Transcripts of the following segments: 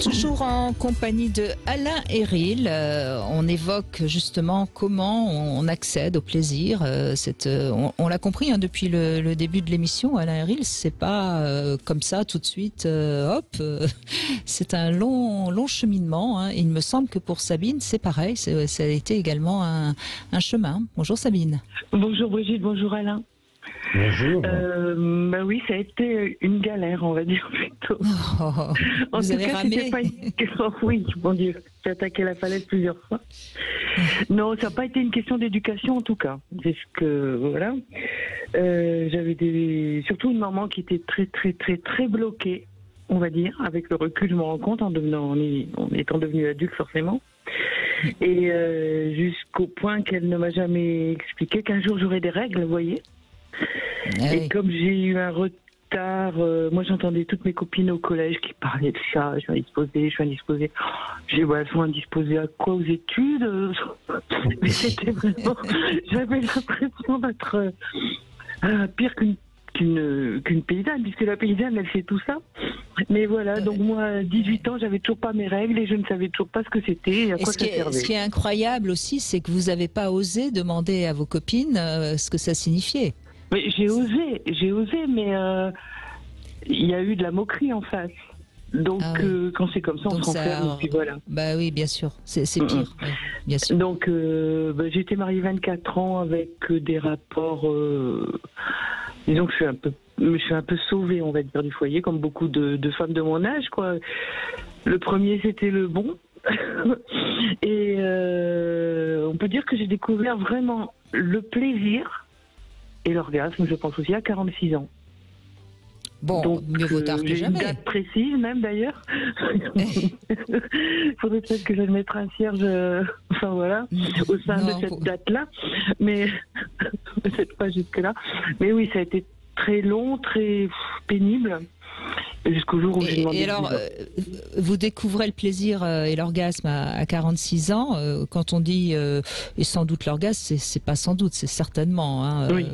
Toujours en compagnie de Alain Héril, on évoque justement comment on accède au plaisir. On l'a compris depuis le début de l'émission, Alain Héril, c'est pas comme ça tout de suite, c'est un long cheminement. Hein. Il me semble que pour Sabine, c'est pareil, ça a été également un chemin. Bonjour Sabine. Bonjour Brigitte, bonjour Alain. Bonjour. Oui, ça a été une galère, on va dire plutôt. Vous avez ramé. Oui, mon Dieu, j'ai attaqué la falaise plusieurs fois. Non, ça n'a pas été une question d'éducation en tout cas. Parce que, voilà, j'avais surtout une maman qui était très bloquée, on va dire. Avec le recul, je me rends compte en étant devenue adulte forcément. Et jusqu'au point qu'elle ne m'a jamais expliqué qu'un jour j'aurais des règles, vous voyez. Et comme j'ai eu un retard, moi j'entendais toutes mes copines au collège qui parlaient de ça, je suis indisposée. J'ai dit, elles sont indisposées à quoi, aux études? Mais c'était vraiment, j'avais l'impression d'être pire qu'une paysanne, puisque la paysanne elle fait tout ça. Mais voilà, donc moi à 18 ans j'avais toujours pas mes règles et je ne savais toujours pas ce que c'était et à quoi ça servait. Ce qui est incroyable aussi, c'est que vous n'avez pas osé demander à vos copines ce que ça signifiait. Mais j'ai osé, mais il y a eu de la moquerie en face. Donc quand c'est comme ça, on s'enferme et puis voilà. Bah oui, bien sûr, c'est pire. Oui, bien sûr. Donc j'ai été mariée 24 ans avec des rapports. Disons que je suis un peu sauvée, on va dire, du foyer, comme beaucoup de femmes de mon âge, quoi. Le premier, c'était le bon. Et on peut dire que j'ai découvert vraiment le plaisir et l'orgasme, je pense aussi, à 46 ans. Bon, donc, mieux vaut tard que jamais. Une date précise, même d'ailleurs. Il faudrait peut-être que je mette un cierge, au sein de cette date-là. Mais peut-être pas jusque-là. Mais oui, ça a été très long, très pénible. Jusqu'au jour où j'ai demandé. Et alors, vous découvrez le plaisir et l'orgasme à 46 ans. Quand on dit et sans doute l'orgasme, c'est pas sans doute, c'est certainement. Hein, oui.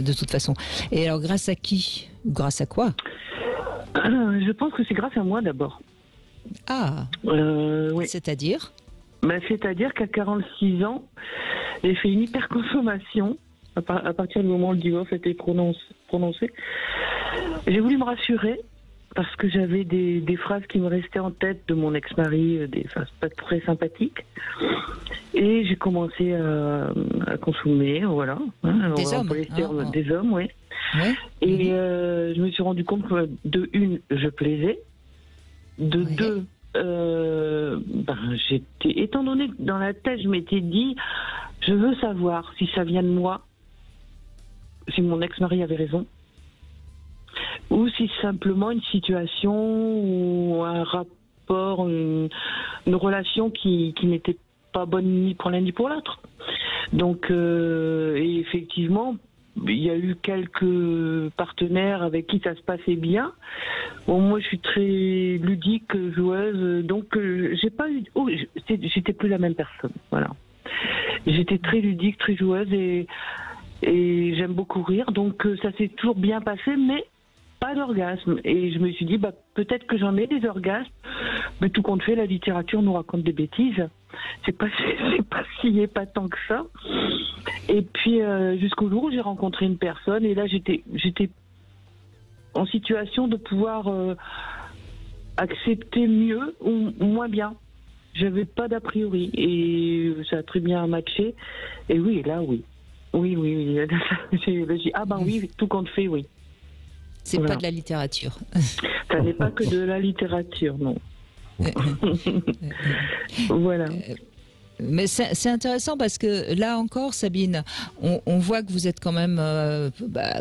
De toute façon. Et alors, grâce à qui? Ou grâce à quoi? Je pense que c'est grâce à moi d'abord. Ah. Oui. C'est-à-dire? C'est-à-dire qu'à 46 ans, j'ai fait une hyperconsommation. À partir du moment où le divorce a été prononcé, j'ai voulu me rassurer parce que j'avais des phrases qui me restaient en tête de mon ex-mari, des phrases pas très sympathiques. Et j'ai commencé à consommer, voilà. Des hommes. Des hommes, oui. Ouais. Et je me suis rendu compte que de une, je plaisais. De deux, étant donné que dans la tête, je m'étais dit, je veux savoir si ça vient de moi, si mon ex-mari avait raison, ou si simplement une situation ou un rapport, une relation qui n'était pas bonne ni pour l'un ni pour l'autre. Donc, et effectivement, il y a eu quelques partenaires avec qui ça se passait bien. Bon, moi, je suis très ludique, joueuse, donc j'ai pas eu. J'étais plus la même personne. Voilà. J'étais très ludique, très joueuse et j'aime beaucoup rire. Donc ça s'est toujours bien passé, mais pas d'orgasme. Et je me suis dit, peut-être que j'en ai des orgasmes, mais tout compte fait, la littérature nous raconte des bêtises. C'est pas si épatant que ça. Et puis jusqu'au jour où j'ai rencontré une personne, et là j'étais en situation de pouvoir accepter mieux ou moins bien. J'avais pas d'a priori et ça a très bien matché. Et oui, là oui. Oui. J'ai dit, oui, tout compte fait, oui. C'est pas de la littérature. Ça n'est pas que de la littérature, non. Voilà. Mais c'est intéressant parce que là encore, Sabine, on voit que vous êtes quand même,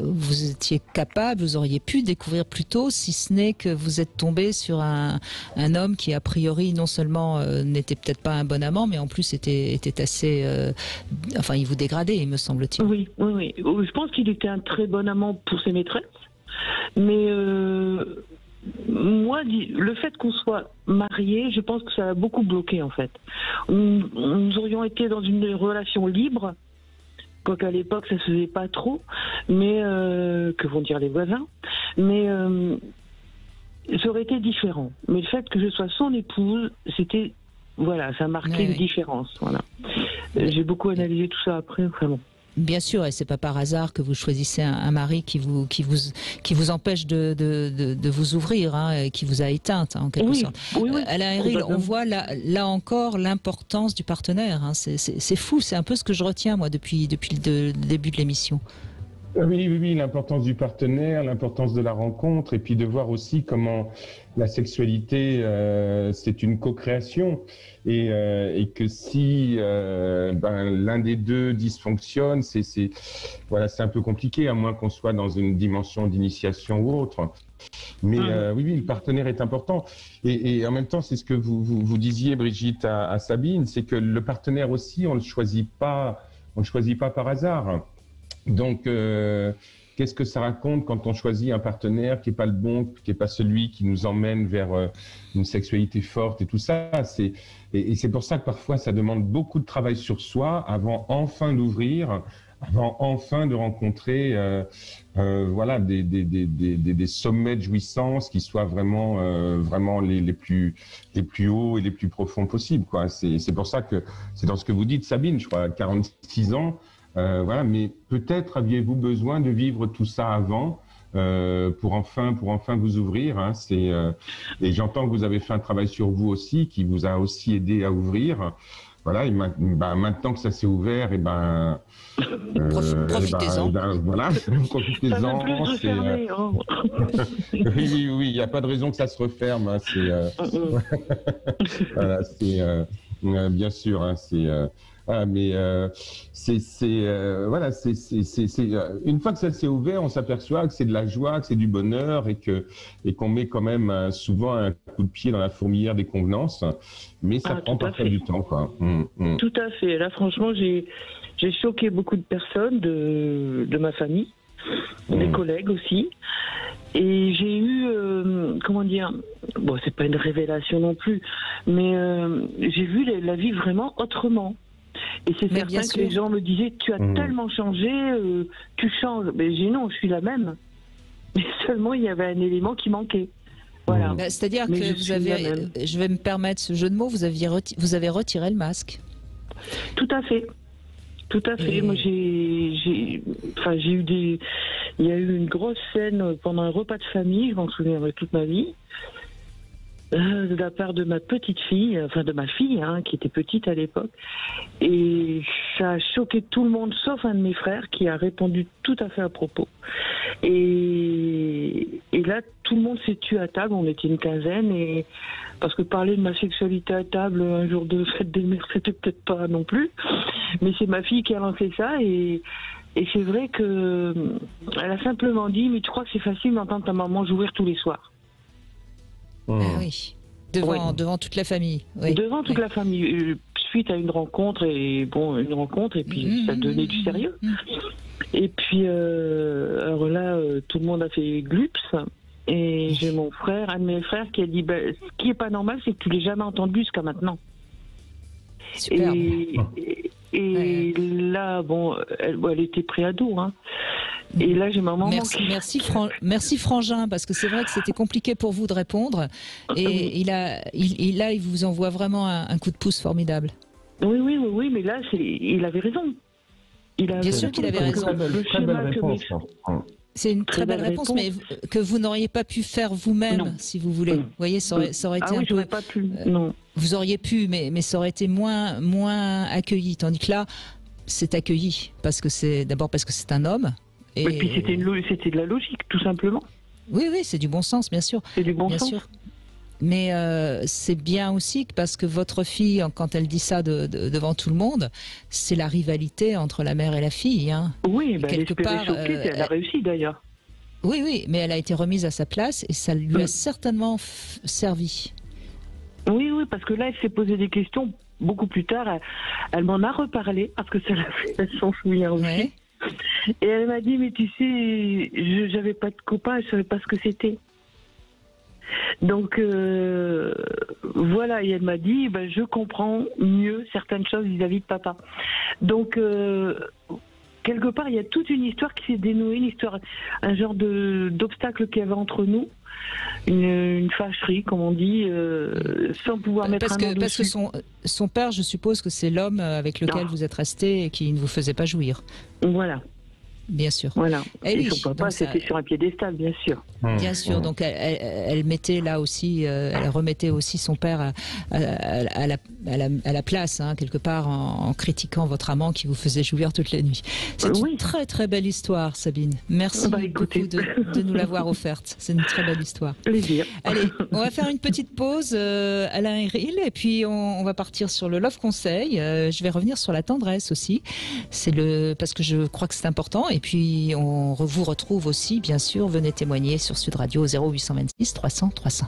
vous étiez capable, vous auriez pu découvrir plus tôt, si ce n'est que vous êtes tombé sur un homme qui a priori non seulement n'était peut-être pas un bon amant, mais en plus était assez, il vous dégradait, il me semble-t-il. Oui. Je pense qu'il était un très bon amant pour ses maîtresses, mais moi, le fait qu'on soit mariés, je pense que ça a beaucoup bloqué en fait. Nous aurions été dans une relation libre, quoiqu'à l'époque ça se faisait pas trop, mais que vont dire les voisins. Mais ça aurait été différent. Mais le fait que je sois son épouse, c'était, voilà, ça marquait une différence. Voilà. J'ai beaucoup analysé tout ça après, vraiment. Bien sûr, et c'est pas par hasard que vous choisissez un mari qui vous empêche de vous ouvrir, hein, et qui vous a éteinte, hein, en quelque sorte. Oui, Alain Héril, on voit là encore l'importance du partenaire. Hein. C'est fou, c'est un peu ce que je retiens moi depuis le début de l'émission. Oui, l'importance du partenaire, l'importance de la rencontre, et puis de voir aussi comment la sexualité, c'est une co-création, et que si l'un des deux dysfonctionne, c'est un peu compliqué, à moins qu'on soit dans une dimension d'initiation ou autre. Mais oui, le partenaire est important. Et en même temps, c'est ce que vous disiez, Brigitte, à Sabine, c'est que le partenaire aussi, on le choisit pas par hasard. Donc, qu'est-ce que ça raconte quand on choisit un partenaire qui est pas le bon, qui est pas celui qui nous emmène vers une sexualité forte et tout ça. Et c'est pour ça que parfois ça demande beaucoup de travail sur soi avant enfin d'ouvrir, avant enfin de rencontrer des sommets de jouissance qui soient vraiment les plus hauts et les plus profonds possibles, quoi. C'est pour ça que c'est dans ce que vous dites, Sabine, je crois, 46 ans. Mais peut-être aviez-vous besoin de vivre tout ça avant pour enfin vous ouvrir. Hein. Et j'entends que vous avez fait un travail sur vous aussi, qui vous a aussi aidé à ouvrir. Voilà. Et maintenant que ça s'est ouvert, profitez-en. Profitez-en. Oui, il n'y a pas de raison que ça se referme. Hein. Voilà, bien sûr. Hein, une fois que ça s'est ouvert, on s'aperçoit que c'est de la joie, que c'est du bonheur, et qu'on met quand même souvent un coup de pied dans la fourmilière des convenances, mais ça prend parfois du temps, quoi. Tout à fait. Là, franchement, j'ai choqué beaucoup de personnes de ma famille, des collègues aussi. Et j'ai eu, bon, c'est pas une révélation non plus, mais j'ai vu la vie vraiment autrement. Et c'est certain que les gens me disaient, tu as tellement changé, tu changes. Mais j'ai dit non, je suis la même. Mais seulement, il y avait un élément qui manquait. Voilà. C'est-à-dire que je vais me permettre ce jeu de mots, vous avez retiré le masque. Tout à fait. Tout à fait. Moi, il y a eu une grosse scène pendant un repas de famille, je m'en souviendrai toute ma vie, de la part de ma petite fille, de ma fille, hein, qui était petite à l'époque. Et ça a choqué tout le monde, sauf un de mes frères, qui a répondu tout à fait à propos. Et là, tout le monde s'est tué à table, on était une quinzaine, et parce que parler de ma sexualité à table un jour de fête des mères, c'était peut-être pas non plus. Mais c'est ma fille qui a lancé ça, et c'est vrai que elle a simplement dit, mais tu crois que c'est facile d'entendre ta maman jouir tous les soirs? Oui, devant toute la famille. Oui. Devant toute la famille, suite à une rencontre, et puis ça donnait du sérieux. Et puis, alors là, tout le monde a fait glups, et j'ai mon frère, un de mes frères, qui a dit, ce qui est pas normal, c'est que tu l'aies jamais entendu jusqu'à maintenant. Super. Et là, bon, elle était pré-ado, hein. Et là, j'ai maman. Merci Frangin, parce que c'est vrai que c'était compliqué pour vous de répondre. Et il vous envoie vraiment un coup de pouce formidable. Oui, mais là, il avait raison. Bien sûr qu'il avait raison. Très belle réponse. C'est une très belle réponse, mais que vous n'auriez pas pu faire vous-même, si vous voulez. Vous voyez, ça aurait été un peu... pas pu, non. Vous auriez pu, mais ça aurait été moins accueilli. Tandis que là, c'est accueilli, parce que c'est un homme. Et puis c'était de la logique, tout simplement. Oui, c'est du bon sens, bien sûr. C'est du bon sens. Sûr. Mais c'est bien aussi parce que votre fille, quand elle dit ça devant tout le monde, c'est la rivalité entre la mère et la fille. Hein. Oui, quelque part, elle a réussi d'ailleurs. Oui, mais elle a été remise à sa place et ça lui a certainement servi. Oui, parce que là, elle s'est posé des questions beaucoup plus tard. Elle m'en a reparlé parce que ça l'a fait son souvenir aussi. Ouais. Et elle m'a dit, mais tu sais, j'avais pas de copain, je savais pas ce que c'était. Donc voilà, et elle m'a dit, je comprends mieux certaines choses vis-à-vis de papa. Donc quelque part, il y a toute une histoire qui s'est dénouée, un genre d'obstacle qu'il y avait entre nous. une fâcherie, comme on dit, sans pouvoir mettre un nom parce que dessus. son père, je suppose que c'est l'homme avec lequel vous êtes resté et qui ne vous faisait pas jouir. Voilà. Bien sûr. Voilà. Et oui, son papa, donc ça- c'était sur un piédestal, bien sûr. Bien sûr, donc elle mettait là aussi, elle remettait aussi son père à la place, hein, quelque part, en critiquant votre amant qui vous faisait jouir toutes les nuits. C'est une très très belle histoire, Sabine. Merci beaucoup de nous l'avoir offerte. C'est une très belle histoire. Plaisir. Allez, on va faire une petite pause, Alain et Ril, et puis on va partir sur le Love Conseil. Je vais revenir sur la tendresse aussi. Parce que je crois que c'est important. Et puis, on vous retrouve aussi, bien sûr. Venez témoigner sur Sud Radio 0826 300 300.